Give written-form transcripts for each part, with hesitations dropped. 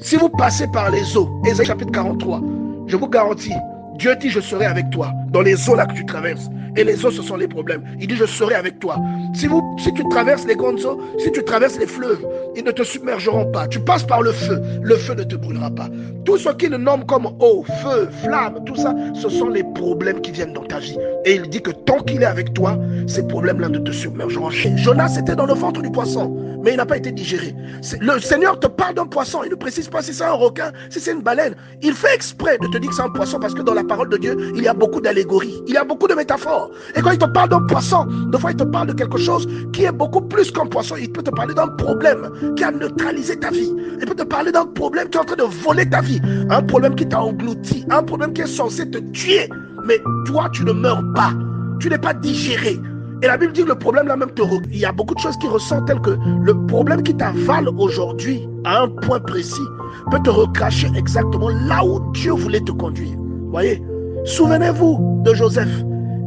Si vous passez par les eaux, Ésaïe chapitre 43, je vous garantis, Dieu dit je serai avec toi dans les eaux là que tu traverses. Et les eaux, ce sont les problèmes. Il dit je serai avec toi. Si tu traverses les grandes eaux, si tu traverses les fleuves, ils ne te submergeront pas. Tu passes par le feu ne te brûlera pas. Tout ce qu'ils nomment comme eau, feu, flamme, tout ça, ce sont les problèmes qui viennent dans ta vie. Et il dit que tant qu'il est avec toi, ces problèmes-là ne te submergeront jamais. Jonas était dans le ventre du poisson, mais il n'a pas été digéré. Le Seigneur te parle d'un poisson. Il ne précise pas si c'est un requin, si c'est une baleine. Il fait exprès de te dire que c'est un poisson parce que dans la parole de Dieu, il y a beaucoup d'allégories, il y a beaucoup de métaphores. Et quand il te parle d'un poisson, des fois il te parle de quelque chose qui est beaucoup plus qu'un poisson. Il peut te parler d'un problème qui a neutralisé ta vie. Il peut te parler d'un problème qui est en train de voler ta vie. Un problème qui t'a englouti, un problème qui est censé te tuer. Mais toi, tu ne meurs pas. Tu n'es pas digéré. Et la Bible dit que le problème là même il y a beaucoup de choses qui ressentent telles que le problème qui t'avale aujourd'hui à un point précis peut te recracher exactement là où Dieu voulait te conduire. Voyez, souvenez-vous de Joseph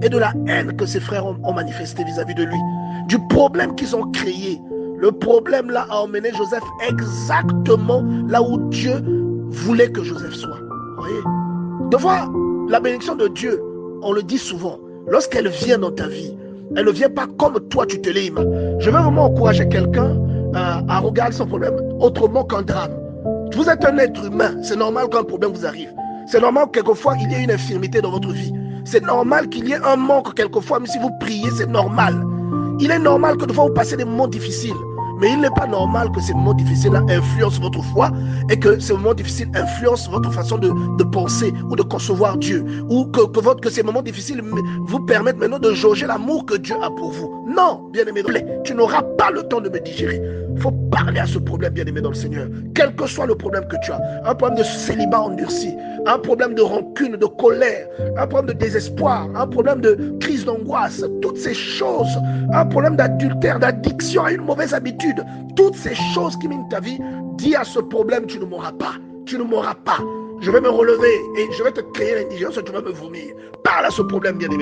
et de la haine que ses frères ont manifesté vis-à-vis de lui, du problème qu'ils ont créé. Le problème là a emmené Joseph exactement là où Dieu voulait que Joseph soit. Voyez, devant la bénédiction de Dieu, on le dit souvent, lorsqu'elle vient dans ta vie, elle ne vient pas comme toi tu te l'aimes. Je veux vraiment encourager quelqu'un à regarder son problème autrement qu'un drame. Vous êtes un être humain, c'est normal qu'un problème vous arrive. C'est normal que quelquefois il y ait une infirmité dans votre vie. C'est normal qu'il y ait un manque quelquefois, mais si vous priez, c'est normal. Il est normal que des fois vous passez des moments difficiles. Mais il n'est pas normal que ces moments difficiles-là influencent votre foi et que ces moments difficiles influencent votre façon de penser ou de concevoir Dieu. Ou que ces moments difficiles vous permettent maintenant de jauger l'amour que Dieu a pour vous. Non, bien-aimé, tu n'auras pas le temps de me digérer. Il faut parler à ce problème, bien-aimé dans le Seigneur. Quel que soit le problème que tu as, un problème de célibat endurci, un problème de rancune, de colère, un problème de désespoir, un problème de crise d'angoisse, toutes ces choses, un problème d'adultère, d'addiction à une mauvaise habitude, toutes ces choses qui minent ta vie, dis à ce problème, tu ne mourras pas. Tu ne mourras pas. Je vais me relever et je vais te créer l'indigence et tu vas me vomir. Parle à ce problème, bien-aimé.